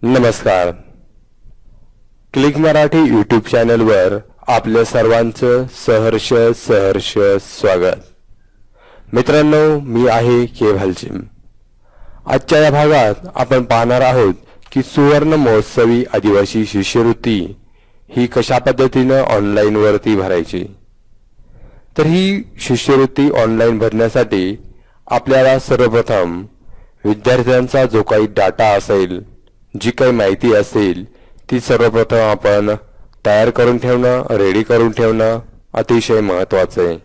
नमस्कार. Click Marathi YouTube चॅनलवर आपल्या सर्वांचं सहर्ष स्वागत. मित्रांनो, मी आहे केव्हालचिम. आजच्या या भागात आपण पाहणार आहोत की सुवर्ण महोत्सवी आदिवासी शिष्यवृत्ती ही कशा पद्धतीने ऑनलाईन वरती भरायची. तर ही शिष्यवृत्ती ऑनलाईन भरण्यासाठी आपल्याला सर्वप्रथम विद्यार्थ्यांचा जो काही डाटा असेल, जी काही माहिती असेल ती सर्वप्रथम आपण तयार करून ठेवणं, रेडी करून ठेवणं अतिशय महत्त्वाचं आहे.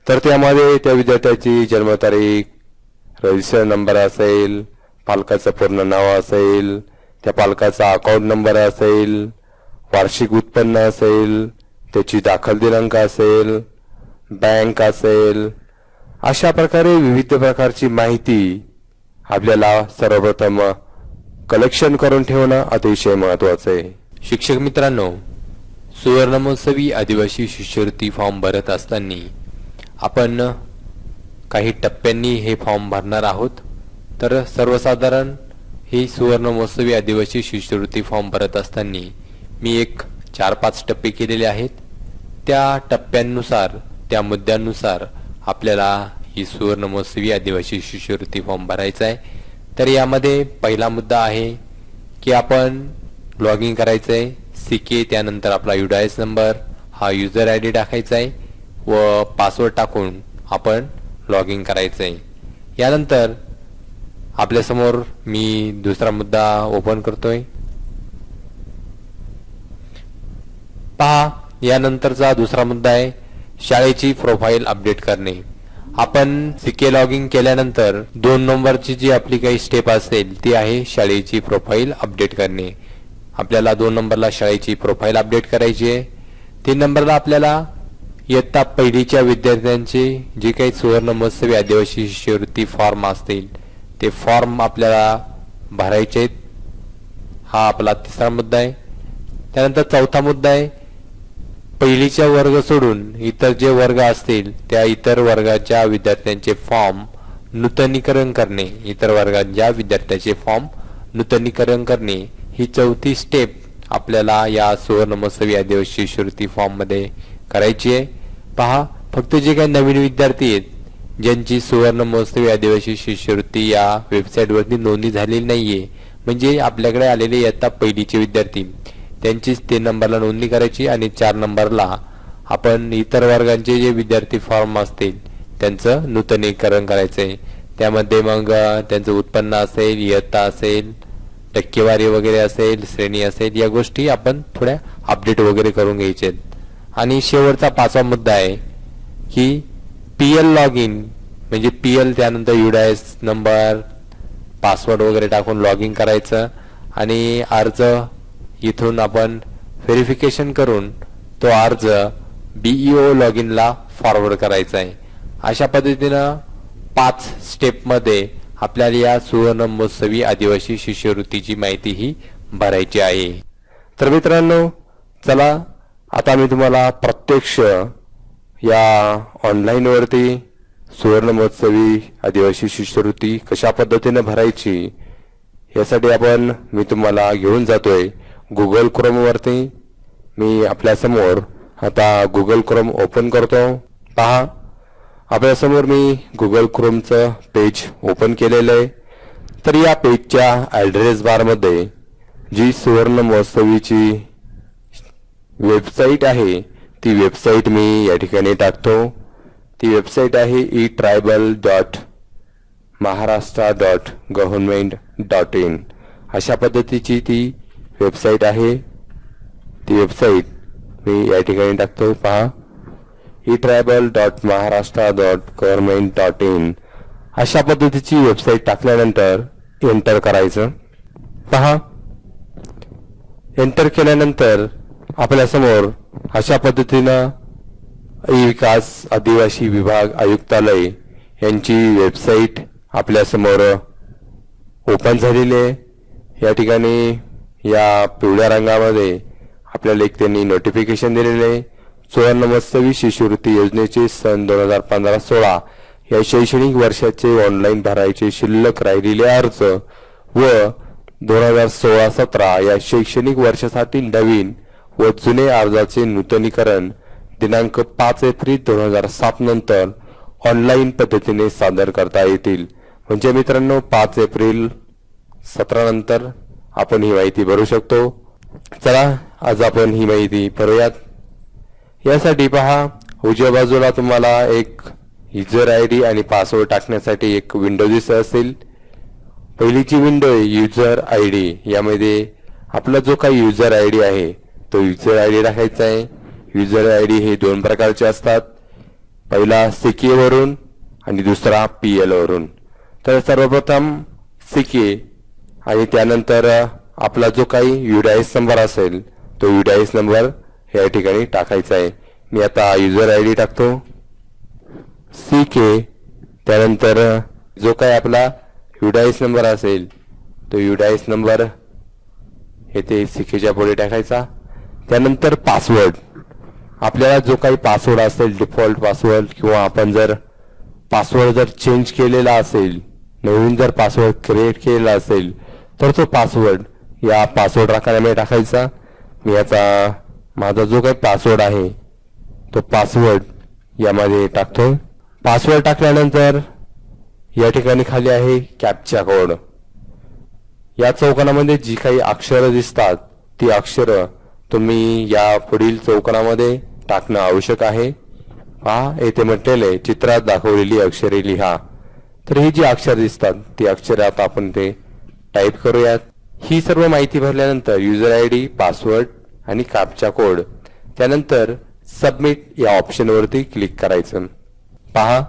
तर त्यामध्ये त्या विद्यार्थ्याची जन्मतारीख, रजिस्टर नंबर असेल, पालकाचं पूर्ण नाव असेल, त्या पालकाचा अकाउंट नंबर असेल, वार्षिक उत्पन्न असेल, त्याची दाखल दिनांक असेल, बँक असेल, अशा प्रकारे विविध प्रकारची माहिती आपल्याला सर्वप्रथम कलेक्शन करून ठेवणं अतिशय महत्त्वाचं आहे. शिक्षक मित्रांनो, सुवर्ण महोत्सवी आदिवासी शिष्यवृत्ती फॉर्म भरत असताना आपण काही टप्प्यांनी हे फॉर्म भरणार आहोत. तर सर्वसाधारण ही सुवर्ण महोत्सवी आदिवासी शिष्यवृत्ती फॉर्म भरत असताना मी एक 4-5 टप्पे केलेले आहेत. त्या टप्प्यांनुसार, त्या मुद्द्यांनुसार आपल्याला ही सुवर्ण महोत्सवी आदिवासी शिष्यवृत्ती फॉर्म भरायचा आहे. तर यामध्ये पहिला मुद्दा आहे की आपण लॉग इन करायचं आहे. CK, त्यानंतर आपला UDIS नंबर, हा युजर ID टाकायचा आहे व पासवर्ड टाकून आपण लॉग इन करायचं आहे. यानंतर आपल्यासमोर मी दुसरा मुद्दा ओपन करतोय. पहा, यानंतरचा दुसरा मुद्दा आहे शाळेची प्रोफाईल अपडेट करणे. आपण CK लॉग इन केल्यानंतर 2 नंबरची जी आपली काही स्टेप असेल ती आहे शाळेची प्रोफाईल अपडेट करणे. आपल्याला 2 नंबरला शाळेची प्रोफाईल अपडेट करायची आहे. 3 नंबरला आपल्याला इयत्ता पहिलीच्या विद्यार्थ्यांचे जे काही सुवर्ण महोत्सवी आदिवासी शिष्यवृत्ती फॉर्म असतील ते फॉर्म आपल्याला भरायचे आहेत. हा आपला तिसरा मुद्दा आहे. त्यानंतर चौथा मुद्दा आहे पहिलीच्या वर्ग सोडून इतर जे वर्ग असतील त्या इतर वर्गाच्या विद्यार्थ्यांचे फॉर्म नूतनीकरण करणे. इतर वर्गाच्या विद्यार्थ्यांचे फॉर्म नूतनीकरण करणे ही चौथी स्टेप आपल्याला या सुवर्ण महोत्सवी आदिवासी शिष्यवृत्ती फॉर्म मध्ये करायची आहे. पहा, फक्त जे काही नवीन विद्यार्थी आहेत ज्यांची सुवर्ण महोत्सवी आदिवासी शिष्यवृत्ती या वेबसाईटवरती नोंदणी झालेली नाहीये, म्हणजे आपल्याकडे आलेले इयत्ता पहिलीचे विद्यार्थी, त्यांचीच 3 नंबरला नोंदणी करायची आणि 4 नंबरला आपण इतर वर्गांचे जे विद्यार्थी फॉर्म असतील त्यांचं नूतनीकरण करायचंय. त्यामध्ये मग त्यांचं उत्पन्न असेल, इयत्ता असेल, टक्केवारी वगैरे असेल, श्रेणी असेल, या गोष्टी आपण थोड्या अपडेट वगैरे करून घ्यायचे. आणि शेवटचा 5वा मुद्दा आहे की PL लॉग इन, म्हणजे PL त्यानंतर UDIS नंबर, पासवर्ड वगैरे टाकून लॉग इन करायचं आणि अर्ज इथून आपण व्हेरिफिकेशन करून तो अर्ज BEO लॉग इनला फॉरवर्ड करायचा आहे. अशा पद्धतीनं 5 स्टेपमध्ये आपल्याला या सुवर्ण महोत्सवी आदिवासी शिष्यवृत्तीची माहिती ही भरायची आहे. तर मित्रांनो, चला आता मी तुम्हाला प्रत्यक्ष या ऑनलाईन वरती सुवर्ण महोत्सवी आदिवासी शिष्यवृत्ती कशा पद्धतीने भरायची यासाठी मी तुम्हाला घेऊन जातोय गुगल क्रोम वरती. मी आपल्यासमोर आता गुगल क्रोम ओपन करतो. पहा, आपल्यासमोर मी गुगल क्रोमचं पेज ओपन केलेलं आहे. तर या पेजच्या ॲड्रेस बारमध्ये जी सुवर्ण महोत्सवीची वेबसाईट आहे ती वेबसाईट मी या ठिकाणी टाकतो. ती वेबसाईट आहे etribal.maharashtra.government.in. अशा पद्धतीची ती वेबसाईट आहे. ती वेबसाईट मी या ठिकाणी टाकतो. पहा, etribal.maharashtra.government.in अशा पद्धतीची वेबसाईट टाकल्यानंतर एंटर करायचं. पहा, एंटर केल्यानंतर आपल्यासमोर अशा पद्धतीनं विकास आदिवासी विभाग आयुक्तालय यांची वेबसाईट आपल्यासमोर ओपन झालेली आहे. या ठिकाणी या पिवळ्या रंगामध्ये आपल्याला एक त्यांनी नोटिफिकेशन दिलेले आहे. सुवर्ण महोत्सवी शिष्यवृत्ती योजनेचे सन 2015-16 या शैक्षणिक वर्षाचे ऑनलाईन भरायचे शिल्लक राहिलेले अर्ज व 2016-17 या शैक्षणिक वर्षासाठी नवीन व जुने अर्जाचे नूतनीकरण दिनांक 5 एप्रिल 2007 नंतर ऑनलाईन पद्धतीने सादर करता येतील. म्हणजे मित्रांनो 5 एप्रिल 17 नंतर आपण ही माहिती भरू शकतो. चला आज आपण ही माहिती भरूयात. यासाठी पहा, उजव्या बाजूला तुम्हाला एक युजर आय डी आणि पासवर्ड टाकण्यासाठी एक विंडो दिसत असेल. पहिलीची विंडो आहे युजर आय डी. यामध्ये आपला जो काही युजर आय डी आहे तो युजर आय डी टाकायचा आहे. युजर आय डी हे दोन प्रकारचे असतात, पहिला CK वरून आणि दुसरा PL वरून. तर सर्वप्रथम CK आणि त्यानंतर आपला जो काही UDIS नंबर असेल तो UDIS नंबर या ठिकाणी टाकायचा आहे. मी आता युजर आय डी टाकतो CK, त्यानंतर जो काही आपला UDIS नंबर असेल तो UDIS नंबर येथे CKच्या पुढे टाकायचा. त्यानंतर पासवर्ड, आपल्याला जो काही पासवर्ड असेल डिफॉल्ट पासवर्ड किंवा आपण जर पासवर्ड जर चेंज केलेला असेल, नवीन जर पासवर्ड क्रिएट केलेला असेल तर तो पासवर्ड या पासवर्ड राखामध्ये टाकायचा. मी याचा माझा जो काही पासवर्ड आहे तो पासवर्ड यामध्ये टाकतो. पासवर्ड टाकल्यानंतर या ठिकाणी खाली आहे कॅप्चा कोड. या चौकोनामध्ये जी काही अक्षरं दिसतात ती अक्षरं तुम्ही या पुढील चौकोनामध्ये टाकणं आवश्यक आहे. पहा, येथे म्हटलेलं आहे चित्रात दाखवलेली अक्षरे लिहा. तर ही जी अक्षर दिसतात ती अक्षरे आता आपण ते टाईप करूयात. ही सर्व माहिती भरल्यानंतर युजर आय डी, पासवर्ड आणि कॅप्चा कोड, त्यानंतर सबमिट या ऑप्शनवरती क्लिक करायचं. पहा,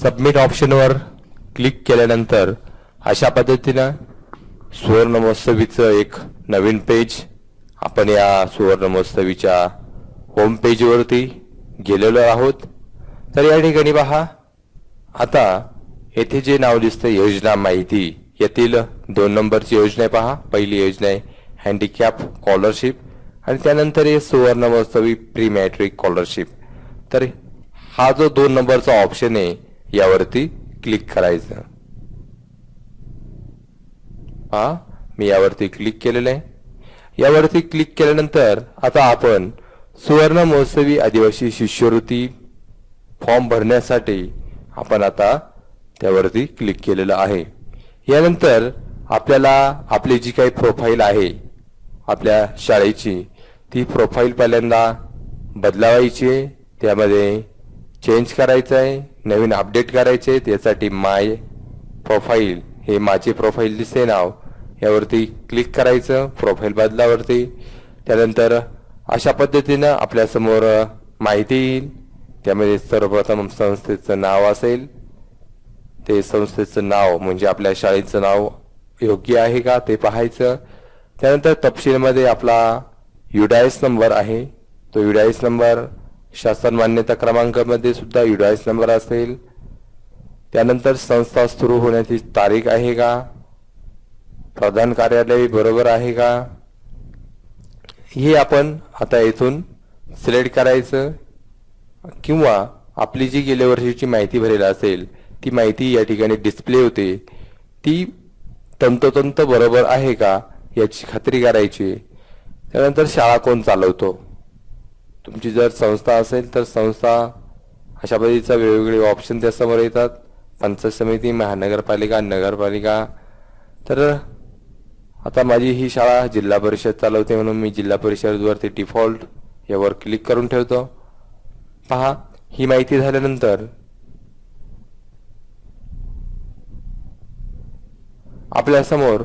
सबमिट ऑप्शनवर क्लिक केल्यानंतर अशा पद्धतीनं सुवर्ण महोत्सवीचं एक नवीन पेज, आपण या सुवर्ण महोत्सवीच्या होम पेजवरती गेलेलो आहोत. तर या ठिकाणी पहा, आता येथे जे नाव दिसतं योजना माहिती, यातील 2 नंबरची योजना आहे. पहा, पहिली योजना आहे हँडिकॅप स्कॉलरशिप आणि त्यानंतर हे सुवर्ण महोत्सवी प्री मॅट्रिक स्कॉलरशिप. तर हा जो 2 नंबरचा ऑप्शन आहे यावरती क्लिक करायचं. पहा, मी यावरती क्लिक केलेलं आहे. यावरती क्लिक केल्यानंतर आता आपण सुवर्ण महोत्सवी आदिवासी शिष्यवृत्ती फॉर्म भरण्यासाठी आपण आता त्यावरती क्लिक केलेलं आहे. यानंतर आपल्याला आपली जी काही प्रोफाईल आहे आपल्या शाळेची ती प्रोफाईल पहिल्यांदा बदलावायची आहे, त्यामध्ये चेंज करायचं आहे, नवीन अपडेट करायचे. त्यासाठी माय प्रोफाईल, हे माझे प्रोफाईल दिसते नाव, यावरती क्लिक करायचं प्रोफाईल बदलावरती. त्यानंतर अशा पद्धतीनं आपल्यासमोर माहिती येईल. त्यामध्ये सर्वप्रथम संस्थेचं नाव असेल, ते संस्थेचं नाव म्हणजे आपल्या शाळेचं नाव योग्य आहे का ते पाहायचं. त्यानंतर तपशीलमध्ये आपला UDIS नंबर आहे, तो UDIS नंबर शासन मान्यता क्रमांकामध्ये सुद्धा UDIS नंबर असेल. त्यानंतर संस्था सुरू होण्याची तारीख आहे का, प्रधान कार्यालय बरोबर आहे का, हे आपण आता इथून सिलेक्ट करायचं. किंवा आपली जी गेल्या वर्षीची माहिती भरलेली असेल ती माहिती या ठिकाणी डिस्प्ले होते, ती तंतोतंत बरोबर आहे का याची खात्री करायची. त्यानंतर शाळा कोण चालवतो, तुमची जर संस्था असेल तर संस्था, अशा पद्धतीचा वेगवेगळे ऑप्शन त्यासमोर येतात. पंचायत समिती, महानगरपालिका, नगरपालिका. तर आता माझी ही शाळा जिल्हा परिषद चालवते म्हणून मी जिल्हा परिषदवरती डिफॉल्ट यावर क्लिक करून ठेवतो. पहा, ही माहिती झाल्यानंतर आपल्या समोर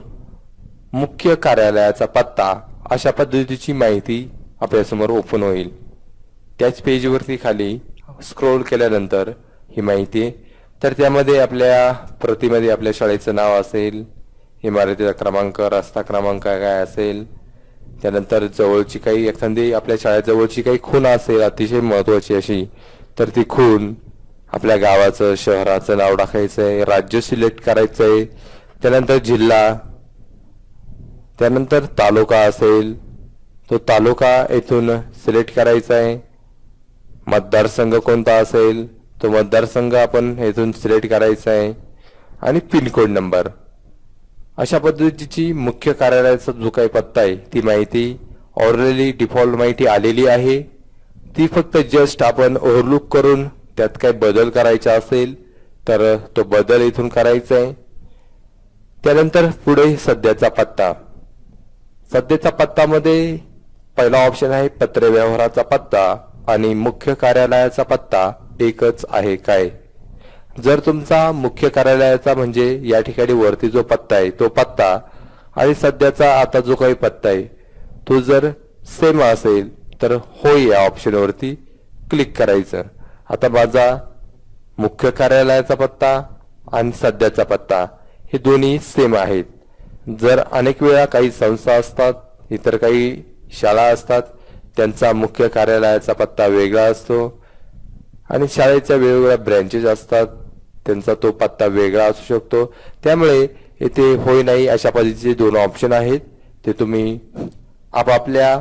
मुख्य कार्यालयाचा पत्ता अशा पद्धतीची माहिती आपल्यासमोर ओपन होईल. त्याच पेजवरती खाली स्क्रोल केल्यानंतर ही माहिती, तर त्यामध्ये आपल्या प्रतिमध्ये आपल्या शाळेचं नाव असेल, इमारतीचा क्रमांक, रस्ता क्रमांक काय असेल, त्यानंतर जवळची काही एखादी आपल्या शाळेजवळची काही खूण असेल अतिशय महत्वाची अशी, तर ती खूण, आपल्या गावाचं शहराचं नाव टाकायचं आहे, राज्य सिलेक्ट करायचं आहे, त्यानंतर जिल्हा, त्यानंतर तालुका असेल तो तालुका येथून सिलेक्ट करायचा आहे, मतदारसंघ कोणता असेल तो मतदारसंघ आपण येथून सिलेक्ट करायचा आहे, आणि पिनकोड नंबर. अशा पद्धतीची मुख्य कार्यालयाचा जो काही पत्ता आहे ती माहिती ऑलरेडी डिफॉल्ट माहिती आलेली आहे. ती फक्त जस्ट आपण ओव्हरलुक करून त्यात काही बदल करायचा असेल तर तो बदल इथून करायचा आहे. त्यानंतर पुढे सध्याचा पत्ता. सध्याच्या पत्तामध्ये पहिला ऑप्शन आहे पत्र व्यवहाराचा पत्ता आणि मुख्य कार्यालयाचा पत्ता एकच आहे काय. जर तुमचा मुख्य कार्यालयाचा म्हणजे या ठिकाणी वरती जो पत्ता आहे तो पत्ता आणि सध्याचा आता जो काही पत्ता आहे तो जर सेम असेल तर होय या ऑप्शनवरती क्लिक करायचं. आता माझा मुख्य कार्यालयाचा पत्ता आणि सध्याचा पत्ता हे दोन्ही सेम आहेत. जर अनेक वेळा काही संस्था असतात, इतर काही शाळा असतात, त्यांचा मुख्य कार्यालयाचा पत्ता वेगळा असतो आणि शाळेच्या वेगवेगळ्या ब्रँचेस असतात, त्यांचा तो पत्ता वेगळा असू शकतो. त्यामुळे येथे होय नाही अशा पद्धतीचे दोन ऑप्शन आहेत. ते तुम्ही आपापल्या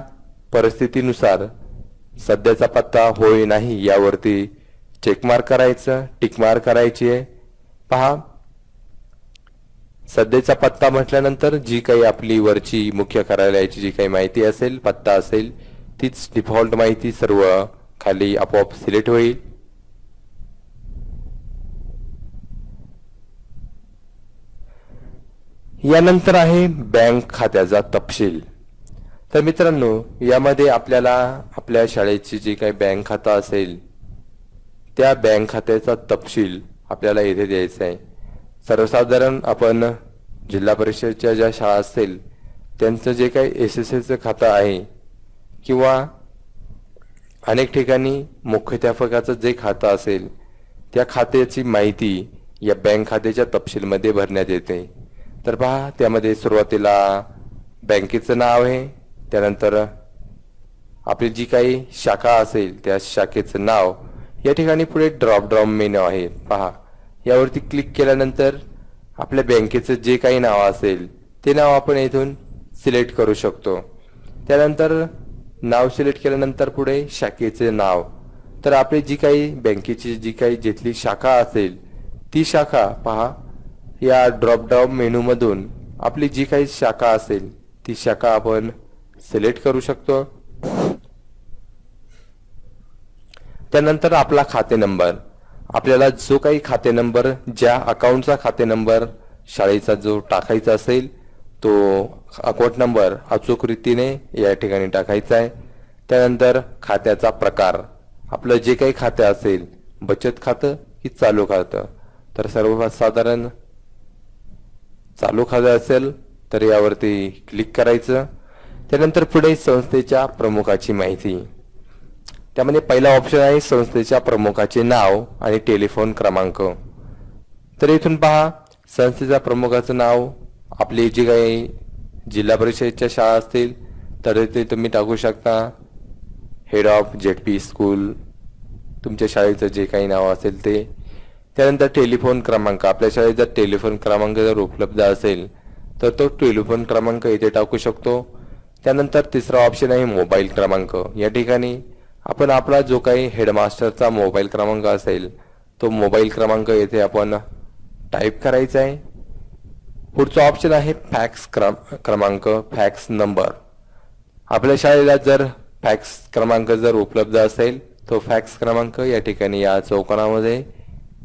परिस्थितीनुसार सध्याचा पत्ता होय नाही यावरती चेकमार्क करायचं, टिकमार्क करायची आहे. पहा, सध्याचा पत्ता म्हटल्यानंतर जी काही आपली वरची मुख्य कार्यालयाची जी काही माहिती असेल, पत्ता असेल, तीच डिफॉल्ट माहिती सर्व खाली आपोआप सिलेक्ट होईल. यानंतर आहे बँक खात्याचा तपशील. तर मित्रांनो, यामध्ये आपल्याला आपल्या शाळेची जी काही बँक खाता असेल त्या बँक खात्याचा तपशील आपल्याला येथे द्यायचा आहे. सर्वसाधारण आपण जिल्हा परिषदच्या ज्या शाळा असतील त्यांचं जे काही SSLचं खातं आहे किंवा अनेक ठिकाणी मुख्याध्यापकाचं जे खातं असेल त्या खात्याची माहिती या बँक खात्याच्या तपशीलमध्ये भरण्यात येते. तर पहा, त्यामध्ये सुरुवातीला बँकेचं नाव आहे, त्यानंतर आपली जी काही शाखा असेल त्या शाखेचं नाव, या ठिकाणी पुढे ड्रॉप डाऊन मेनू आहे. पहा, यावरती क्लिक केल्यानंतर आपल्या बँकेचं जे काही नाव असेल ते नाव आपण इथून सिलेक्ट करू शकतो. त्यानंतर नाव सिलेक्ट केल्यानंतर पुढे शाखेचे नाव. तर आपली जी काही बँकेची जी काही जिथली शाखा असेल ती शाखा पहा, या ड्रॉप डाऊन मेनूमधून आपली जी काही शाखा असेल ती शाखा आपण सिलेक्ट करू शकतो. त्यानंतर आपला खाते नंबर. आपल्याला जो काही खाते नंबर, ज्या अकाउंटचा खाते नंबर शाळेचा जो टाकायचा असेल तो अकाउंट नंबर अचूक रीतीने या ठिकाणी टाकायचा आहे. त्यानंतर खात्याचा प्रकार, आपलं जे काही खाते असेल, बचत खातं की चालू खातं, तर सर्वसाधारण चालू खातं असेल तर यावरती क्लिक करायचं. त्यानंतर पुढे संस्थेच्या प्रमुखाची माहिती. त्यामध्ये पहिला ऑप्शन आहे संस्थेच्या प्रमुखाचे नाव आणि टेलिफोन क्रमांक. तर इथून पहा, संस्थेच्या प्रमुखाचं नाव, आपली जी काही जिल्हा परिषदेच्या शाळा असतील तर ते तुम्ही टाकू शकता. हेड ऑफ ZP स्कूल, तुमच्या शाळेचं जे काही नाव असेल ते. त्यानंतर टेलिफोन क्रमांक, आपल्या शाळेत जर टेलिफोन क्रमांक जर उपलब्ध असेल तर तो टेलिफोन क्रमांक इथे टाकू शकतो. त्यानंतर तिसरा ऑप्शन आहे मोबाईल क्रमांक. या ठिकाणी आपण आपला जो काही हेडमास्टरचा मोबाईल क्रमांक असेल तो मोबाईल क्रमांक येथे आपण टाईप करायचा आहे. पुढचा ऑप्शन आहे फॅक्स क्रमांक, फॅक्स नंबर. आपल्या शाळेला जर फॅक्स क्रमांक जर उपलब्ध असेल तो फॅक्स क्रमांक या ठिकाणी या चौकोनामध्ये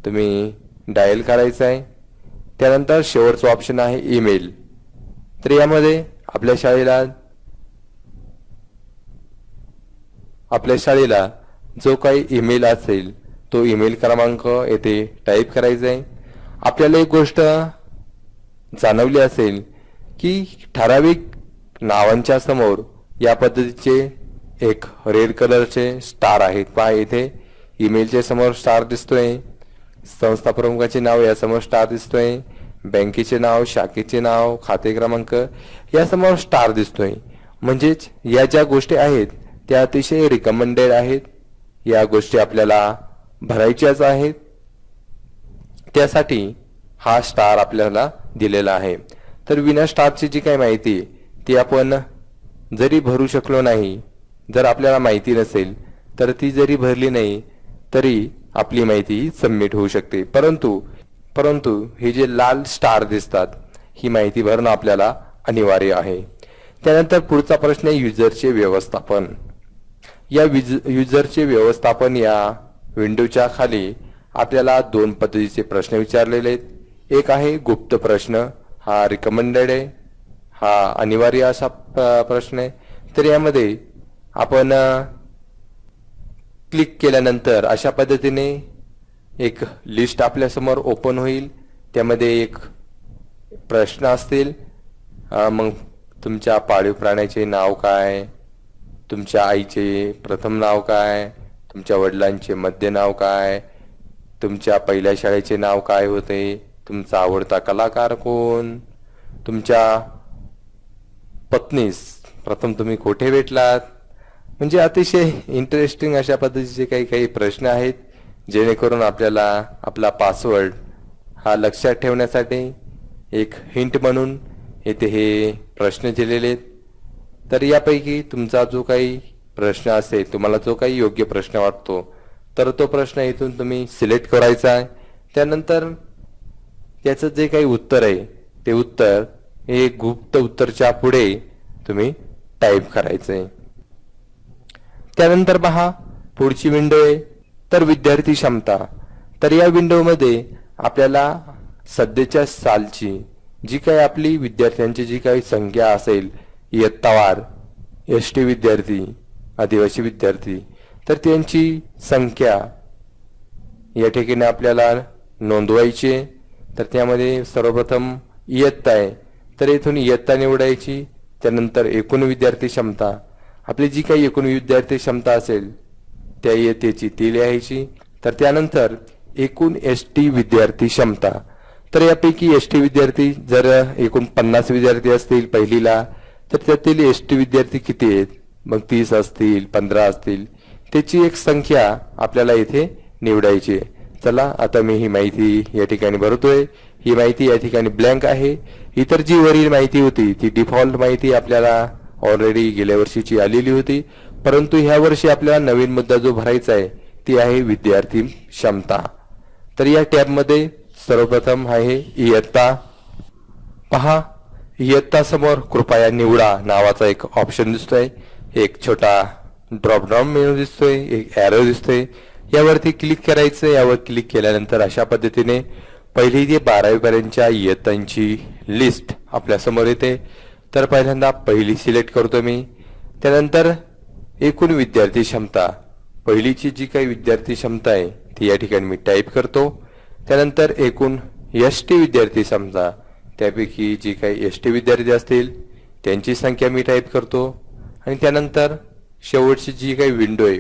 तुम्ही डायल करायचा आहे. त्यानंतर शेवटचा ऑप्शन आहे ईमेल. तर यामध्ये आपल्या शाळेला जो काही ईमेल असेल तो ईमेल क्रमांक येथे टाईप करायचा आहे. आपल्याला एक गोष्ट जाणवली असेल की ठराविक नावांच्या समोर या पद्धतीचे एक रेड कलरचे स्टार आहेत. पहा, इथे ईमेलच्या समोर स्टार दिसतोय, संस्था प्रमुखाचे नाव यासमोर स्टार दिसतोय, बँकेचे नाव, शाखेचे नाव, खाते क्रमांक यासमोर स्टार दिसतोय. म्हणजेच या ज्या गोष्टी आहेत त्या अतिशय रिकमेंडेड आहेत. या गोष्टी आपल्याला भरायच्याच आहेत, त्यासाठी हा स्टार आपल्याला दिलेला आहे. तर विना स्टारची जी काही माहिती ती आपण जरी भरू शकलो नाही, जर आपल्याला माहिती नसेल तर ती जरी भरली नाही तरी आपली माहिती सबमिट होऊ शकते. परंतु हे जे लाल स्टार दिसतात ही माहिती भरणं आपल्याला अनिवार्य आहे. त्यानंतर पुढचा प्रश्न आहे युजरचे व्यवस्थापन. या युजरचे व्यवस्थापन या विंडोच्या खाली आपल्याला दोन पद्धतीचे प्रश्न विचारलेले आहेत. एक आहे गुप्त प्रश्न, हा रिकमेंडेड आहे, हा अनिवार्य असा प्रश्न आहे. तर यामध्ये आपण क्लिक केल्यानंतर अशा पद्धतीने एक लिस्ट आपल्यासमोर ओपन होईल. त्यामध्ये एक प्रश्न असतील, मग तुमच्या पाळीव प्राण्याचे नाव काय, तुमच्या आईचे प्रथम नाव काय, तुमच्या वडिलांचे मध्य नाव काय, तुमच्या पहिल्या शाळेचे नाव काय होते, तुमचा आवडता कलाकार कोण, तुमच्या पत्नीस प्रथम तुम्ही कोठे भेटलात. म्हणजे अतिशय इंटरेस्टिंग अशा पद्धतीचे काही काही प्रश्न आहेत, जेणेकरून आपल्याला आपला पासवर्ड हा लक्षात ठेवण्यासाठी एक हिंट म्हणून येथे हे प्रश्न दिलेले आहेत. तर यापैकी तुमचा जो काही प्रश्न असेल, तुम्हाला जो काही योग्य प्रश्न वाटतो, तर तो प्रश्न इथून तुम्ही सिलेक्ट करायचा आहे. त्यानंतर त्याचं जे काही उत्तर आहे ते उत्तर हे गुप्त उत्तरच्या पुढे तुम्ही टाईप करायचं आहे. त्यानंतर पहा पुढची विंडो आहे तर विद्यार्थी क्षमता. तर या विंडोमध्ये आपल्याला सध्याच्या सालची जी काही आपली विद्यार्थ्यांची जी काही संख्या असेल, इयत्तावार, एसटी विद्यार्थी, आदिवासी विद्यार्थी, तर त्यांची संख्या या ठिकाणी आपल्याला नोंदवायची आहे. तर त्यामध्ये सर्वप्रथम इयत्ता आहे, तर इथून इयत्ता निवडायची. त्यानंतर एकूण विद्यार्थी क्षमता, आपली जी काही एकूण विद्यार्थी क्षमता असेल त्या इयत्तेची ती लिहायची. तर त्यानंतर एकूण एसटी विद्यार्थी क्षमता. तर यापैकी एसटी विद्यार्थी जर एकूण 50 विद्यार्थी असतील पहिलीला, तर त्यातील एसटी विद्यार्थी किती आहेत, मग 30 असतील, 15 असतील, त्याची एक संख्या आपल्याला इथे निवडायची आहे. चला आता मी ही माहिती या ठिकाणी भरतोय. ही माहिती या ठिकाणी ब्लँक आहे. इतर जी वरील माहिती होती ती डिफॉल्ट माहिती आपल्याला ऑलरेडी गेल्या वर्षीची आलेली होती, परंतु ह्या वर्षी आपल्याला नवीन मुद्दा जो भरायचा आहे ती आहे विद्यार्थी क्षमता. तर या टॅबमध्ये सर्वप्रथम आहे इयत्ता. पहा इयत्ता समोर कृपया निवडा नावाचा एक ऑप्शन दिसतोय, एक छोटा ड्रॉप डाऊन मेनू दिसतोय, एक एरो दिसतोय. यावरती क्लिक करायचं. यावर क्लिक केल्यानंतर अशा पद्धतीने पहिली ते 12वी पर्यंतच्या इयत्तांची लिस्ट आपल्या समोर येते. तर पहिल्यांदा पहिली सिलेक्ट करतो मी. त्यानंतर एकूण विद्यार्थी क्षमता, पहिलीची जी काही विद्यार्थी क्षमता आहे ती या ठिकाणी मी टाईप करतो. त्यानंतर एकूण एसटी विद्यार्थी क्षमता, त्यापैकी जी काही एसटी विद्यार्थी असतील त्यांची संख्या मी टाईप करतो. आणि त्यानंतर शेवटची जी काही विंडो आहे,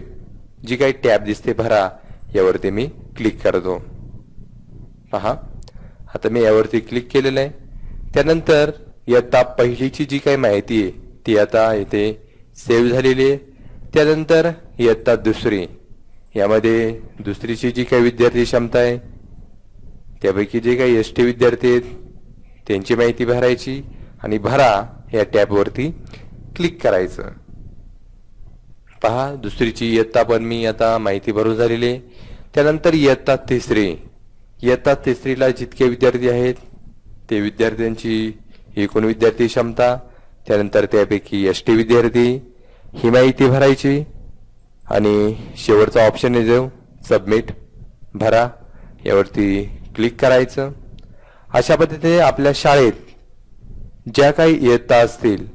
जी काही टॅब दिसते भरा, यावरती मी क्लिक करतो. पहा आता मी यावरती क्लिक केलेलं आहे. त्यानंतर इयत्ता पहिलीची जी काही माहिती आहे ती आता इथे सेव्ह झालेली आहे. त्यानंतर इयत्ता दुसरी, यामध्ये दुसरीची जी काही विद्यार्थी क्षमता आहे त्यापैकी जे काही एसटी विद्यार्थी आहेत त्यांची माहिती भरायची आणि भरा या टॅबवरती क्लिक करायचं. पहा दुसरीची इयत्ता पण मी आता माहिती भरून झालेली आहे. त्यानंतर इयत्ता तिसरी, इयत्ता तिसरीला जितके विद्यार्थी आहेत ते विद्यार्थ्यांची एकूण विद्यार्थी क्षमता, त्यानंतर त्यापैकी एसटी विद्यार्थी, ही माहिती भरायची आणि शेवटचा ऑप्शन आहे सबमिट, भरा, यावरती क्लिक करायचं. अशा पद्धतीने आपल्या शाळेत ज्या काही इयत्ता असतील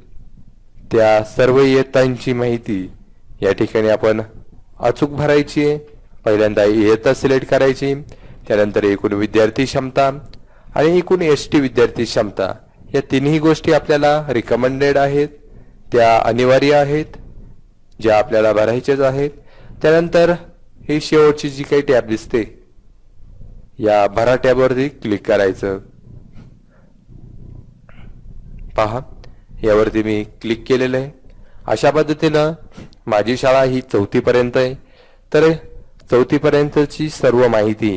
त्या सर्व इयत्तांची माहिती या ठिकाणी आपण अचूक भरायची आहे. पहिल्यांदा इयत्ता सिलेक्ट करायची, त्यानंतर एकूण विद्यार्थी क्षमता आणि एकूण एसटी विद्यार्थी क्षमता, या तिन्ही गोष्टी आपल्याला रिकमेंडेड आहेत, त्या अनिवार्य आहेत, ज्या आपल्याला भरायच्याच आहेत. त्यानंतर ही शेवटची जी काही टॅब दिसते या भरा टॅबवरती क्लिक करायचं. पहा यावरती मी क्लिक केलेलं आहे. अशा पद्धतीनं माझी शाळा ही 4थी पर्यंत आहे. तर 4थी पर्यंतची सर्व माहिती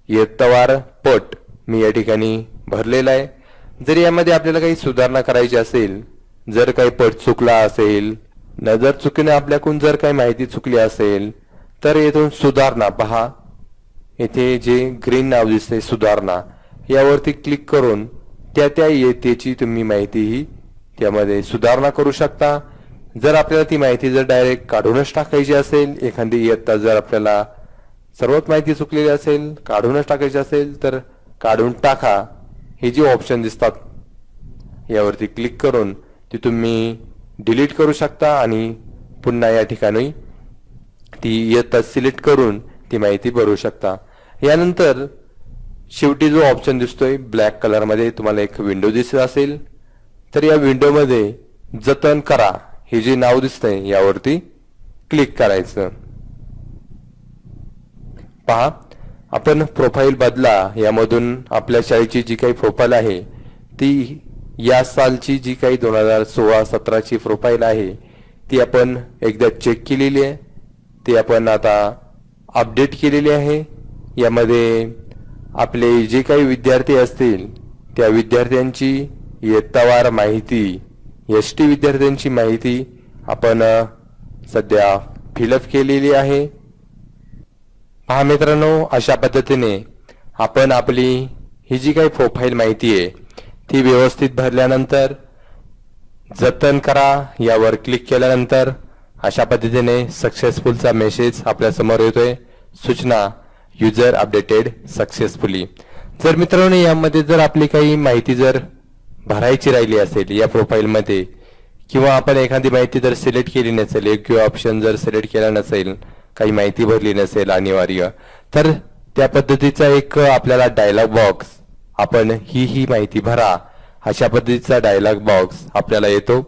इयत्तावार पट मी या ठिकाणी भरलेला आहे. जर यामध्ये आपल्याला काही सुधारणा करायची असेल, जर काही पट चुकला असेल, नजर चुकीने आपल्याकडून जर काही माहिती चुकली असेल, तर येथून सुधारणा, पहा येथे जे ग्रीन नाव दिसते सुधारणा, यावरती क्लिक करून त्या इयत्तेची तुम्ही माहितीही त्यामध्ये सुधारणा करू शकता. जर आपल्याला ती माहिती जर डायरेक्ट काढूनच टाकायची असेल, एखादी इयत्ता जर आपल्याला सर्वच माहिती चुकलेली असेल, काढूनच टाकायची असेल, तर काढून टाका हे जे ऑप्शन दिसतात यावरती क्लिक करून ती तुम्ही डिलीट करू शकता आणि पुन्हा या ठिकाणी ती इयत्ता सिलेक्ट करून ती माहिती भरू शकता. यानंतर शेवटी जो ऑप्शन दिसतोय ब्लॅक कलर मध्ये तुम्हाला एक विंडो दिसत असेल, तर या विंडोमध्ये जतन करा हे जे नाव दिसतंय यावरती क्लिक करायचं. पहा, आपण प्रोफाईल बदला यामधून आपल्या शाळेची जी काही प्रोफाईल आहे ती या सालची जी काही 2016-17ची प्रोफाईल आहे ती आपण एकदा चेक केलेली आहे. ती आपण आता अपडेट केलेली आहे. यामध्ये आपले जे काही विद्यार्थी असतील त्या विद्यार्थ्यांची इयत्तावार माहिती, एसटी विद्यार्थ्यांची माहिती आपण सध्या फिलअप केलेली आहे. पहा मित्रांनो, अशा पद्धतीने आपण आपली ही जी काही प्रोफाईल माहिती आहे ती व्यवस्थित भरल्यानंतर जतन करा यावर क्लिक केल्यानंतर अशा पद्धतीने सक्सेसफुलचा मेसेज आपल्या समोर येतोय. सूचना युजर अपडेटेड सक्सेसफुली. जर मित्रांनो यामध्ये जर आपली काही माहिती जर भरायची राहिली असेल या प्रोफाईलमध्ये, किंवा आपण एखादी माहिती जर सिलेक्ट केली नसेल, किंवा ऑप्शन जर सिलेक्ट केला नसेल, काही माहिती भरली नसेल अनिवार्य, तर त्या पद्धतीचा एक आपल्याला डायलॉग बॉक्स, आपण ही माहिती भरा अशा पद्धतीचा डायलॉग बॉक्स आपल्याला येतो.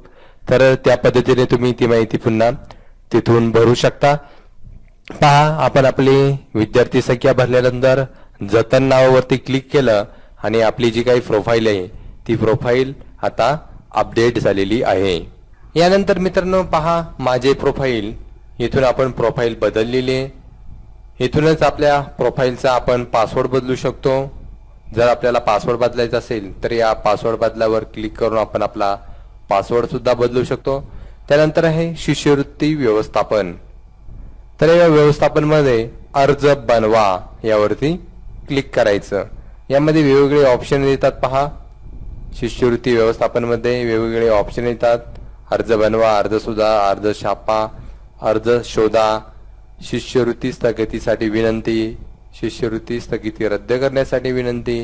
तर त्या पद्धतीने तुम्ही ती माहिती पुन्हा तिथून भरू शकता. पहा, आपण आपली विद्यार्थी संख्या भरल्यानंतर जतन नावावरती क्लिक केलं आणि आपली जी काही प्रोफाईल आहे ती प्रोफाईल आता अपडेट झालेली आहे. यानंतर मित्रांनो पहा, माझे प्रोफाईल, इथून आपण प्रोफाईल बदललेली आहे. इथूनच आपल्या प्रोफाईलचा आपण पासवर्ड बदलू शकतो. जर आपल्याला पासवर्ड बदलायचा असेल तर या पासवर्ड बदलावर क्लिक करून आपण आपला पासवर्ड सुद्धा बदलू शकतो. त्यानंतर आहे शिष्यवृत्ती व्यवस्थापन. तर या व्यवस्थापनमध्ये अर्ज बनवा यावरती क्लिक करायचं. यामध्ये वेगवेगळे ऑप्शन येतात. पहा, शिष्यवृत्ती व्यवस्थापनमध्ये वेगवेगळे ऑप्शन येतात. अर्ज बनवा, अर्ज सुद्धा, अर्ज छापा, अर्ज शोधा, शिष्यवृत्ती स्थगितीसाठी विनंती, शिष्यवृत्ती स्थगिती रद्द करण्यासाठी विनंती,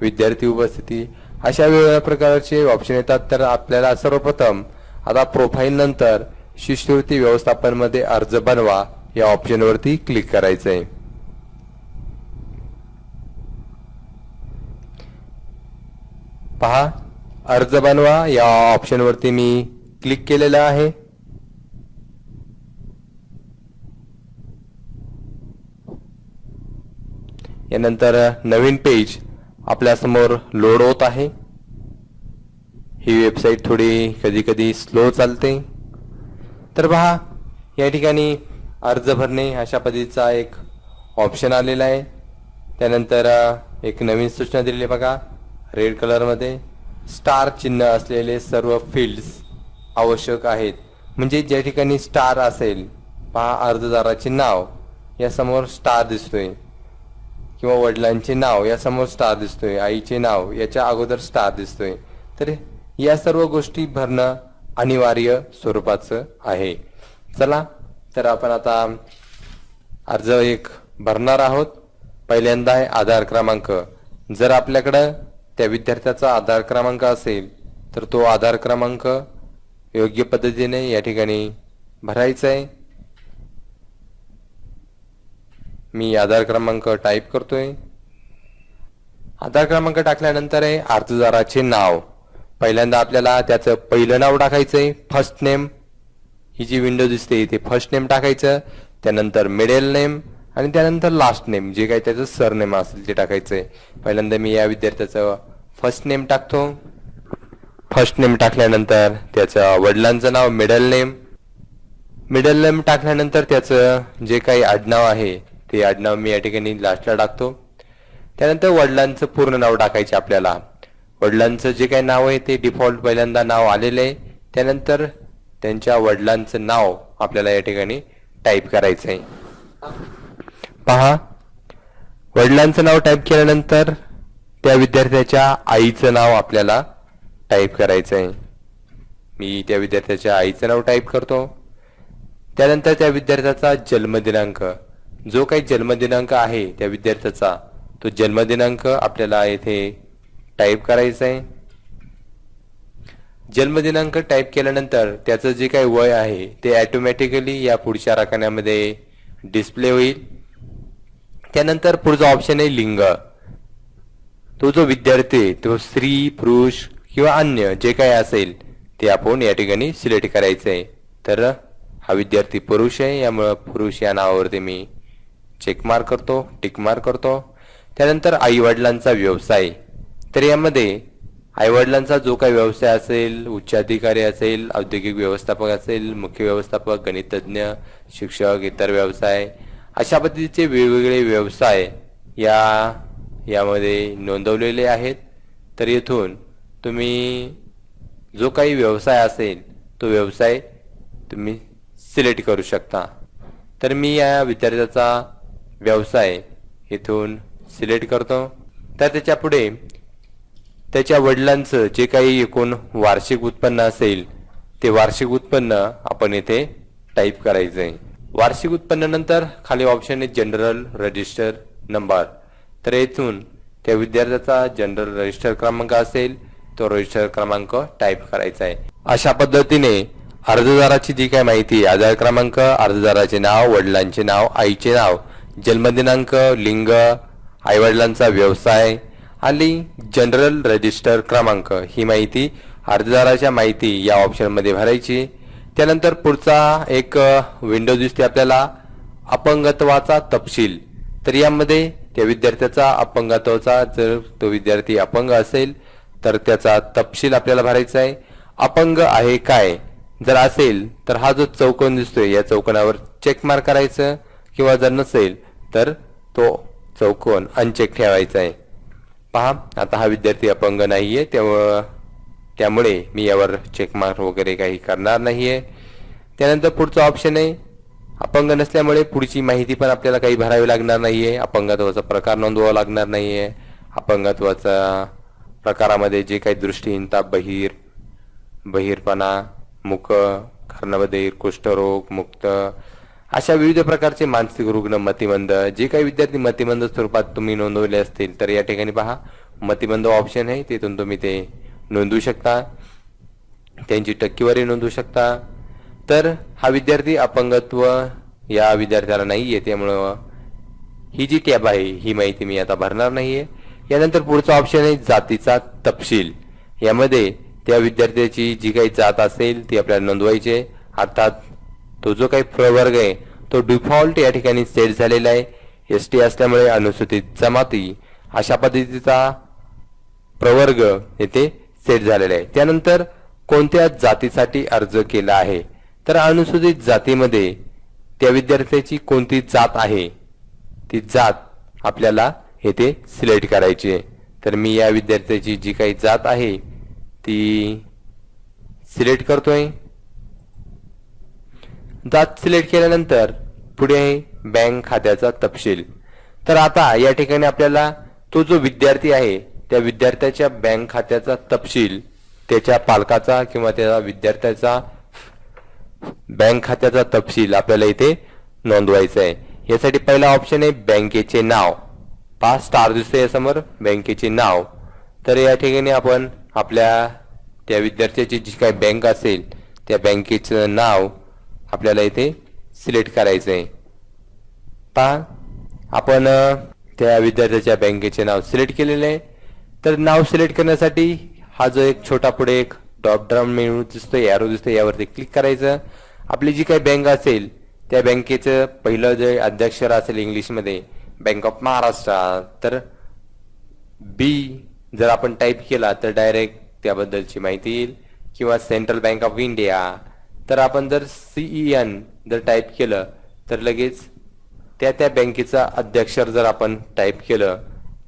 विद्यार्थी उपस्थिती, अशा वेगवेगळ्या प्रकारचे ऑप्शन येतात. तर आपल्याला सर्वप्रथम आता प्रोफाईल नंतर शिष्यवृत्ती व्यवस्थापन मध्ये अर्ज बनवा या ऑप्शनवरती क्लिक करायचं आहे. पहा, अर्ज बनवा या ऑप्शनवरती मी क्लिक केलेलं आहे. यानंतर नवीन पेज आपल्या समोर लोड होत आहे. ही वेबसाईट थोडी कधी कधी स्लो चालते. तर पहा, या ठिकाणी अर्ज भरणे अशा पद्धतीचा एक ऑप्शन आलेला आहे. त्यानंतर एक नवीन सूचना दिलेली आहे बघा, रेड कलरमध्ये स्टार चिन्ह असलेले सर्व फील्ड्स आवश्यक आहेत. म्हणजे ज्या ठिकाणी स्टार असेल, पहा अर्जदाराचे नाव या समोर स्टार दिसतोय, किंवा वडिलांचे नाव या समोर स्टार दिसतोय, आईचे नाव याच्या अगोदर स्टार दिसतोय. तर या सर्व गोष्टी भरणं अनिवार्य स्वरूपाचं आहे. चला तर आपण आता अर्ज एक भरणार आहोत. पहिल्यांदा आहे आधार क्रमांक. जर आपल्याकडं त्या विद्यार्थ्याचा आधार क्रमांक असेल तर तो आधार क्रमांक योग्य पद्धतीने या ठिकाणी भरायचा आहे. मी आधार क्रमांक टाईप करतोय. आधार क्रमांक टाकल्यानंतर आहे अर्जदाराचे नाव. पहिल्यांदा आपल्याला त्याचं पहिलं नाव टाकायचंय, फर्स्ट नेम. ही जी विंडो दिसते इथे फर्स्ट नेम टाकायचं, त्यानंतर मिडल नेम आणि त्यानंतर लास्ट नेम, जे काही त्याचं सरनेम असेल ते टाकायचंय. पहिल्यांदा मी या विद्यार्थ्याचं फर्स्ट नेम टाकतो. फर्स्ट नेम टाकल्यानंतर त्याचं वडिलांचं नाव मिडल नेम. मिडल नेम टाकल्यानंतर त्याचं जे काही आडनाव आहे ते आडनाव मी या ठिकाणी लास्टला टाकतो. त्यानंतर वडिलांचं पूर्ण नाव टाकायचे आपल्याला. वडिलांचं जे काही नाव आहे ते डिफॉल्ट पहिल्यांदा नाव आलेलं आहे. त्यानंतर त्यांच्या वडिलांचं नाव आपल्याला या ठिकाणी टाईप करायचं आहे. पहा, वडिलांचं नाव टाईप केल्यानंतर त्या विद्यार्थ्याच्या आईचं नाव आपल्याला टाईप करायचं आहे. मी त्या विद्यार्थ्याच्या आईचं नाव टाईप करतो. त्यानंतर त्या विद्यार्थ्याचा जन्मदिनांक, जो काही जन्मदिनांक आहे त्या विद्यार्थ्याचा, तो जन्मदिनांक आपल्याला येथे टाईप करायचा आहे. जन्मदिनांक टाईप केल्यानंतर त्याचं जे काही वय आहे ते ऑटोमॅटिकली या पुढच्या राखान्यामध्ये डिस्प्ले होईल. त्यानंतर पुढचा ऑप्शन आहे लिंग. तो जो विद्यार्थी तो स्त्री, पुरुष किंवा अन्य जे काही असेल ते आपण या ठिकाणी सिलेक्ट करायचं आहे. तर हा विद्यार्थी पुरुष आहे, यामुळं पुरुष या नावावरती मी चेक मार्क करतो, टिक मार्क करतो. त्यानंतर आई वडिलांचा व्यवसाय. तर यामध्ये आई वडिलांचा जो काही व्यवसाय असेल, उच्चाधिकारी असेल, औद्योगिक व्यवस्थापक असेल, मुख्य व्यवस्थापक, गणितज्ञ, शिक्षक, इतर व्यवसाय, अशा पद्धतीचे वेगवेगळे व्यवसाय यामध्ये नोंदवलेले आहेत. तर येथून तुम्ही जो काही व्यवसाय असेल तो व्यवसाय तुम्ही सिलेक्ट करू शकता. तर मी या विद्यार्थ्याचा व्यवसाय इथून सिलेक्ट करतो. तर त्याच्या पुढे त्याच्या वडिलांचं जे काही एकूण वार्षिक उत्पन्न असेल ते वार्षिक उत्पन्न आपण इथे टाईप करायचं आहे. वार्षिक उत्पन्नानंतर खाली ऑप्शन आहे जनरल रजिस्टर नंबर. तर येथून त्या विद्यार्थ्याचा जनरल रजिस्टर क्रमांक असेल तो रजिस्टर क्रमांक टाईप करायचा आहे. अशा पद्धतीने अर्जदाराची जी काही माहिती, आधार क्रमांक, अर्जदाराचे नाव, वडिलांचे नाव, आईचे नाव, जन्मदिनांक, लिंग, आईवडिलांचा व्यवसाय आणि जनरल रजिस्टर क्रमांक, ही माहिती अर्जदाराच्या माहिती या ऑप्शनमध्ये भरायची. त्यानंतर पुढचा एक विंडो दिसते आपल्याला, अपंगत्वाचा तपशील. तर यामध्ये त्या विद्यार्थ्याचा अपंगत्वाचा, जर तो विद्यार्थी अपंग असेल तर त्याचा तपशील आपल्याला भरायचा आहे. अपंग आहे काय जर असेल तर हा जो चौकोन दिसतोय या चौकोनावर चेक मार्क करायचं, किंवा जर नसेल तर तो चौकोन अनचेक ठेवायचा आहे. पहा, आता हा विद्यार्थी अपंग नाहीये, त्यामुळे मी यावर चेक मार्क वगैरे काही करणार नाहीये. त्यानंतर पुढचा ऑप्शन आहे अपंग नसल्यामुळे पुढची माहिती पण आपल्याला काही भरावी लागणार नाहीये. अपंगत्वाचा प्रकार नोंदवावा लागणार नाहीये. अपंगत्वाचा प्रकारामध्ये जे काही दृष्टीहीनता, बहिरपणा, मुक, कर्णबधिर, कुष्ठरोग, मुक्त, अशा विविध प्रकारचे मानसिक रुग्ण, मतिमंद, जे काही विद्यार्थी मतिमंद स्वरूपात तुम्ही नोंदवले असतील तर या ठिकाणी पहा मतिमंद ऑप्शन आहे, तिथून तुम्ही ते नोंदवू शकता, त्यांची टक्केवारी नोंदवू शकता. तर हा विद्यार्थी अपंगत्व या विद्यार्थ्याला नाहीये, त्यामुळं ही जी टॅब आहे ही माहिती मी आता भरणार नाहीये. यानंतर पुढचा ऑप्शन आहे जातीचा तपशील. यामध्ये त्या विद्यार्थ्याची जी काही जात असेल ती आपल्याला नोंदवायची आहे. अर्थात तो जो काही प्रवर्ग आहे तो डिफॉल्ट या ठिकाणी सेट झालेला आहे. ST असल्यामुळे अनुसूचित जमाती अशा पद्धतीचा प्रवर्ग येथे सेट झालेला आहे. त्यानंतर कोणत्या जातीसाठी अर्ज केला आहे, तर अनुसूचित जातीमध्ये त्या विद्यार्थ्याची कोणती जात आहे ती जात आपल्याला येथे सिलेक्ट करायची आहे. तर मी या विद्यार्थ्याची जी काही जात आहे ती सिलेक्ट करतोय. जात सिलेक्ट केल्यानंतर पुढे आहे बँक खात्याचा तपशील. तर आता या ठिकाणी आपल्याला तो जो विद्यार्थी आहे त्या विद्यार्थ्याच्या बँक खात्याचा तपशील, त्याच्या पालकाचा किंवा त्या विद्यार्थ्याचा बँक खात्याचा तपशील आपल्याला इथे नोंदवायचा आहे. यासाठी पहिला ऑप्शन आहे बँकेचे नाव. 5 स्टार दिसतोय समोर, बँकेचे नाव. तर या ठिकाणी आपण आपल्या त्या विद्यार्थ्याची जी काही बँक असेल त्या बँकेचं नाव आपल्याला इथे सिलेक्ट करायचं आहे. पहा, आपण त्या विद्यार्थ्याच्या बँकेचे नाव सिलेक्ट केलेले आहे. तर नाव सिलेक्ट करण्यासाठी हा जो एक छोटा पुढे एक ड्रॉप डाऊन मेनू दिसतोय, एरो दिसतोय, यावरती क्लिक करायचं. आपली जी काही बँक असेल त्या बँकेचं पहिलं जे अध्यक्षर असेल इंग्लिशमध्ये बँक ऑफ महाराष्ट्र, तर B जर आपण टाईप केला तर डायरेक्ट त्याबद्दलची माहिती येईल. किंवा सेंट्रल बँक ऑफ इंडिया, तर आपण जर CEN जर टाईप केलं तर लगेच त्या बँकेचा अध्यक्षर जर आपण टाईप केलं,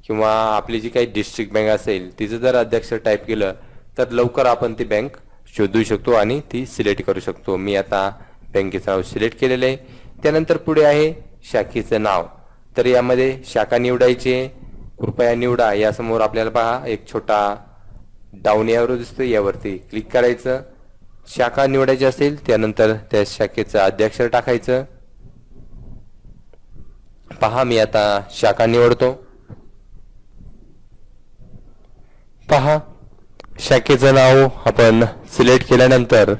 किंवा आपली जी काही डिस्ट्रिक्ट बँक असेल तिचं जर अध्यक्षर टाईप केलं तर लवकर आपण ती बँक शोधू शकतो आणि ती सिलेक्ट करू शकतो. मी आता बँकेचं नाव सिलेक्ट केलेलं आहे. त्यानंतर पुढे आहे शाखेचं नाव. तर यामध्ये शाखा निवडायची, कृपया निवडा यासमोर आपल्याला पहा एक छोटा डाऊन एरो दिसतो, यावरती क्लिक करायचं. शाखा निवडायची असेल त्यानंतर त्या शाखेचं अध्याक्षर टाकायचं. पहा मी आता शाखा निवडतो. पहा शाखेचं नाव आपण सिलेक्ट केल्यानंतर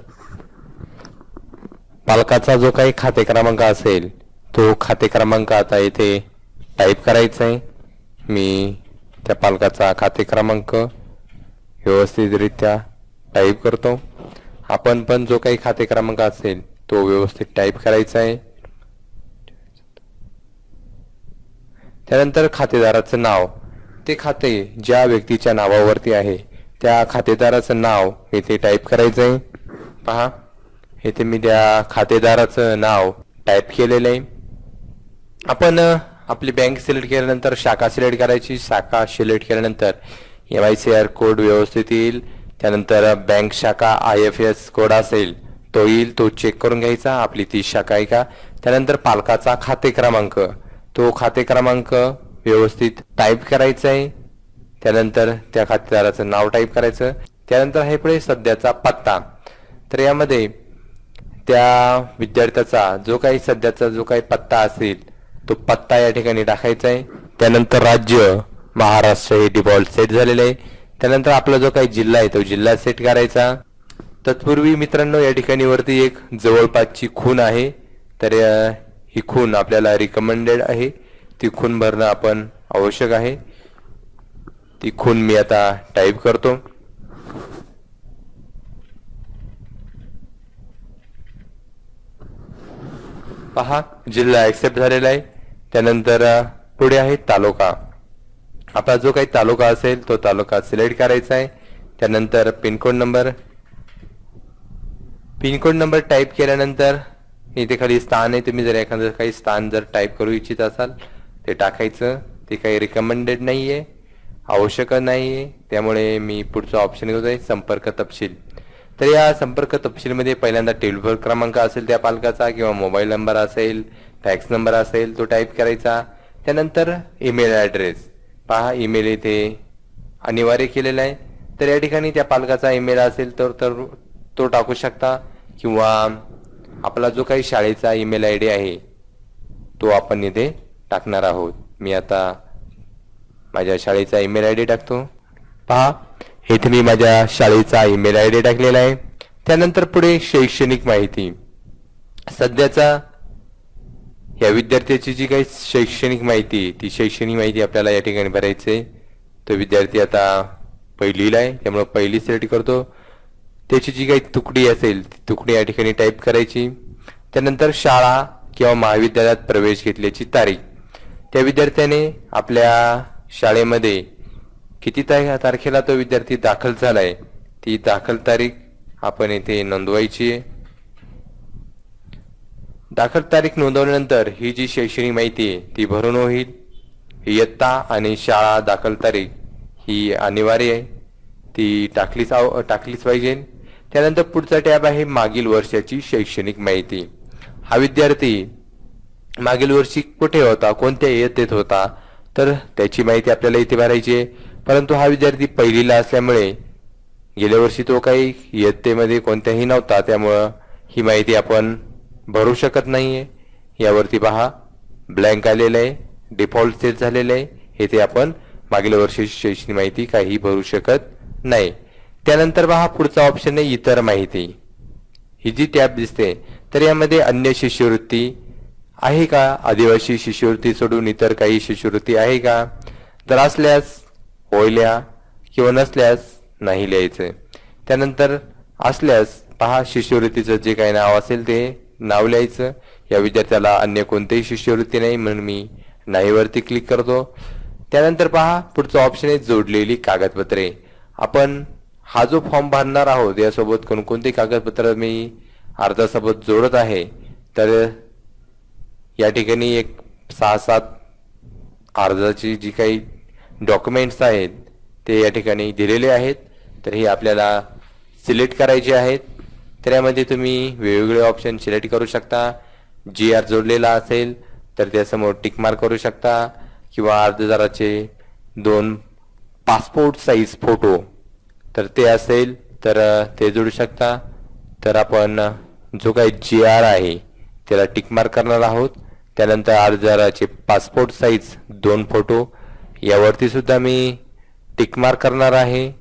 पालकाचा जो काही खाते क्रमांक असेल तो खाते क्रमांक आता इथे टाईप करायचा आहे. मी त्या पालकाचा खाते क्रमांक व्यवस्थितरित्या टाईप करतो. आपण पण जो काही खाते क्रमांक असेल तो व्यवस्थित टाईप करायचा आहे. त्यानंतर खातेदाराचं नाव, ते खाते ज्या व्यक्तीच्या नावावरती आहे त्या खातेदाराचं नाव इथे टाईप करायचं आहे. पहा इथे मी त्या खातेदाराचं नाव टाईप केलेलं आहे. आपण आपली बँक सिलेक्ट केल्यानंतर शाखा सिलेक्ट करायची. शाखा सिलेक्ट केल्यानंतर MICR कोड व्यवस्थित येईल. त्यानंतर बँक शाखा IFS कोड असेल तो येईल, तो चेक करून घ्यायचा आपली ती शाखा आहे का. त्यानंतर पालकाचा खाते क्रमांक, तो खाते क्रमांक व्यवस्थित टाईप करायचा आहे. त्यानंतर त्या खातेदाराचं नाव टाईप करायचं. त्यानंतर आहे पुढे सध्याचा पत्ता. तर यामध्ये त्या विद्यार्थ्याचा जो काही सध्याचा जो काही पत्ता असेल तो पत्ता या ठिकाणी टाकायचा आहे. त्यानंतर राज्य महाराष्ट्र हे डिफॉल्ट सेट झालेलं आहे. त्यानंतर आपला जो काही जिल्हा आहे तो जिल्हा सेट करायचा. तत्पूर्वी मित्रांनो या ठिकाणी वरती एक जवळपासची खूण आहे, तर ही खूण आपल्याला रिकमेंडेड आहे. ती खूण भरणं आपण आवश्यक आहे. ती खूण मी आता टाईप करतो. पहा जिल्हा ऍक्सेप्ट झालेला आहे. त्यानंतर पुढे आहे तालुका. आपला जो काही तालुका असेल तो तालुका सिलेक्ट करायचा आहे. त्यानंतर पिनकोड नंबर टाईप केल्यानंतर इथे खाली स्थान आहे. तुम्ही जर एखादं काही स्थान जर टाईप करू इच्छित असाल ते टाकायचं. ते काही रिकमेंडेड नाहीये, आवश्यक नाहीये, त्यामुळे मी पुढचा ऑप्शन घेतोय संपर्क तपशील. तर या संपर्क तपशीलमध्ये पहिल्यांदा टेलिफोन क्रमांक असेल त्या पालकाचा किंवा मोबाईल नंबर असेल, फॅक्स नंबर असेल तो टाईप करायचा. त्यानंतर ईमेल ॲड्रेस, पहा ईमेल इथे अनिवार्य केलेला आहे. तर या ठिकाणी त्या पालकाचा ईमेल असेल तर तो टाकू शकता किंवा आपला जो काही शाळेचा ईमेल ID आहे तो आपण इथे टाकणार आहोत. मी आता माझ्या शाळेचा ईमेल ID टाकतो. पहा इथे मी माझ्या शाळेचा ईमेल ID टाकलेला आहे. त्यानंतर पुढे शैक्षणिक माहिती, सध्याचा या विद्यार्थ्याची जी काही शैक्षणिक माहिती ती शैक्षणिक माहिती आपल्याला या ठिकाणी भरायची आहे. तो विद्यार्थी आता पहिलीला आहे त्यामुळे पहिली सिलेक्ट करतो. त्याची जी काही तुकडी असेल ती तुकडी या ठिकाणी टाईप करायची. त्यानंतर शाळा किंवा महाविद्यालयात प्रवेश घेतल्याची तारीख, त्या विद्यार्थ्याने आपल्या शाळेमध्ये किती तारखेला तो विद्यार्थी दाखल झालाय ती दाखल तारीख आपण इथे नोंदवायची आहे. दाखल तारीख नोंदवल्यानंतर ही जी शैक्षणिक माहिती आहे ती भरून होईल. इयत्ता आणि शाळा दाखल तारीख ही अनिवार्य आहे, ती टाकलीच पाहिजे. त्यानंतर पुढचा टॅब आहे मागील वर्षाची शैक्षणिक माहिती. हा विद्यार्थी मागील वर्षी कुठे होता, कोणत्या इयत्तेत होता, तर त्याची माहिती आपल्याला इथे भरायची आहे. परंतु हा विद्यार्थी पहिलीला असल्यामुळे गेल्या वर्षी तो काही इयत्तेमध्ये कोणत्याही नव्हता, त्यामुळं ही माहिती आपण भरू शकत नाहीये. यावरती पहा ब्लँक आलेलं आहे, डिफॉल्ट सेट झालेलं आहे. इथे आपण मागील वर्षीची शैक्षणिक माहिती काही भरू शकत नाही. त्यानंतर पहा पुढचा ऑप्शन आहे इतर माहिती. ही जी टॅब दिसते तर यामध्ये अन्य शिष्यवृत्ती आहे का, आदिवासी शिष्यवृत्ती सोडून इतर काही शिष्यवृत्ती आहे का, जर असल्यास होय लिहा किंवा नसल्यास नाही लिहायचं. त्यानंतर असल्यास पहा शिष्यवृत्तीचं जे काही नाव असेल ते नाव लिहायचं. या विद्यार्थ्याला अन्य कोणतीही शिष्यवृत्ती नाही म्हणून मी नाही वरती क्लिक करतो. त्यानंतर पहा पुढचं ऑप्शन आहे जोडलेली कागदपत्रे. आपण हा जो फॉर्म भरणार आहोत यासोबत कोणकोणती कागदपत्र मी अर्जासोबत जोडत आहे, तर या ठिकाणी एक 6-7 अर्जाची जी काही डॉक्युमेंट्स आहेत ते या ठिकाणी दिलेले आहेत. तर हे आपल्याला सिलेक्ट करायचे आहेत. तर यामध्ये तुम्ही वेगवेगळे ऑप्शन सिलेक्ट करू शकता. GR जोडलेला असेल तर त्यासमोर टिक मार्क करू शकता किंवा अर्जदाराचे 2 पासपोर्ट साईज फोटो तर ते असेल तर ते जोडू शकता. तर आपण जो काही GR आहे त्याला टिक मार्क करणार आहोत. त्यानंतर अर्जदाराचे पासपोर्ट साईज 2 फोटो यावरती सुद्धा मी टिक मार्क करणार आहे.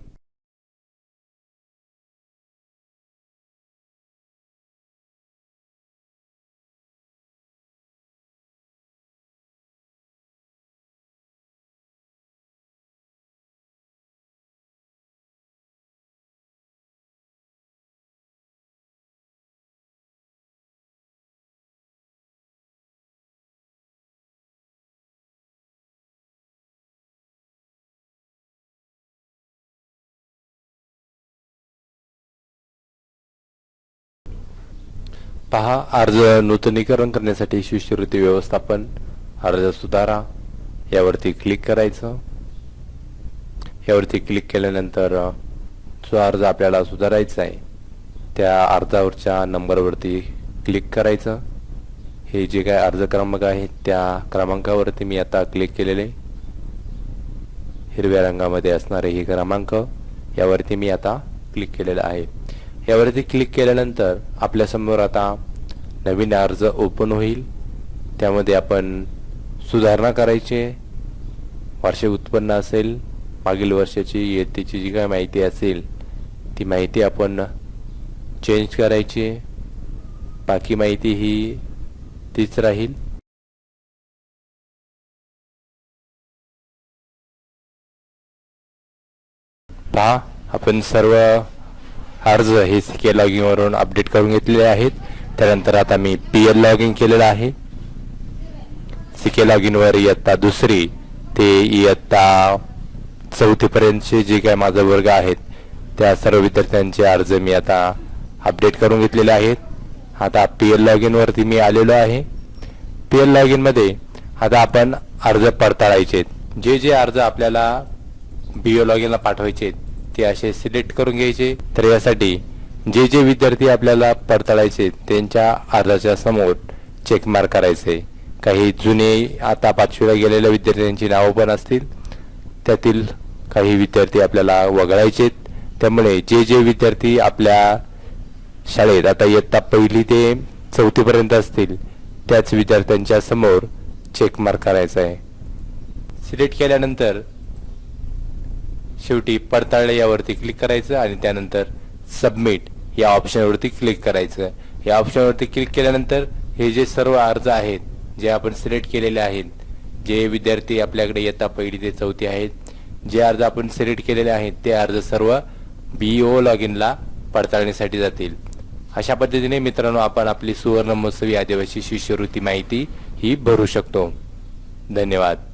पहा, अर्ज नूतनीकरण करण्यासाठी शिष्यवृत्ती व्यवस्थापन अर्ज सुधारा यावरती क्लिक करायचं. यावरती क्लिक केल्यानंतर जो अर्ज आपल्याला सुधारायचा आहे त्या अर्जावरच्या नंबरवरती क्लिक करायचं. हे जे काय अर्ज क्रमांक आहेत त्या क्रमांकावरती मी आता क्लिक केलेले. हिरव्या रंगामध्ये असणारे हे क्रमांक यावरती मी आता क्लिक केलेला आहे. यावरती क्लिक केल्यानंतर आपल्यासमोर आता नवीन अर्ज ओपन होईल. त्यामध्ये आपण सुधारणा करायची, वार्षिक उत्पन्न असेल, मागील वर्षाची इयत्तेची जी काय माहिती असेल ती माहिती आपण चेंज करायची. बाकी माहिती ही तीच राहील. पहा, आपण सर्व अर्ज हे CK लॉगिंग वरून अपडेट करून घेतलेले आहेत. त्यानंतर आता मी PL लॉगिंग केलेलं आहे. CK लॉगिंग वर इयत्ता 2री ते इयत्ता 4थी पर्यंतचे जे काय माझा वर्ग आहेत त्या सर्व विद्यार्थ्यांचे अर्ज मी आता अपडेट करून घेतलेले आहेत. आता PL लॉगिन वरती मी आलेलो आहे. PL लॉगिन मध्ये आता आपण अर्ज पडताळायचे. जे अर्ज आपल्याला BO लॉगिनला पाठवायचे ते असे सिलेक्ट करून घ्यायचे. तर यासाठी जे विद्यार्थी आपल्याला पडताळायचे त्यांच्या अर्जाच्या समोर चेक मार्क करायचे. काही जुने आता 5वीला गेलेल्या विद्यार्थ्यांची नावं पण असतील, त्यातील काही विद्यार्थी आपल्याला वगळायचे. त्यामुळे जे विद्यार्थी आपल्या शाळेत आता इयत्ता 1ली ते 4थी पर्यंत असतील त्याच विद्यार्थ्यांच्या समोर चेक मार्क करायचा आहे. सिलेक्ट केल्यानंतर शेवटी पडताळले यावरती क्लिक करायचं आणि त्यानंतर सबमिट या ऑप्शनवरती क्लिक करायचं. या ऑप्शनवरती क्लिक केल्यानंतर हे जे सर्व अर्ज आहेत जे आपण सिलेक्ट केलेले आहेत, जे विद्यार्थी आपल्याकडे इयत्ता 1ली ते 4थी आहेत, जे अर्ज आपण सिलेक्ट केलेले आहेत ते अर्ज सर्व BO लॉगिनला पडताळणीसाठी जातील. अशा पद्धतीने मित्रांनो आपण आपली सुवर्ण महोत्सवी आदिवासी शिष्यवृत्ती माहिती ही भरू शकतो. धन्यवाद.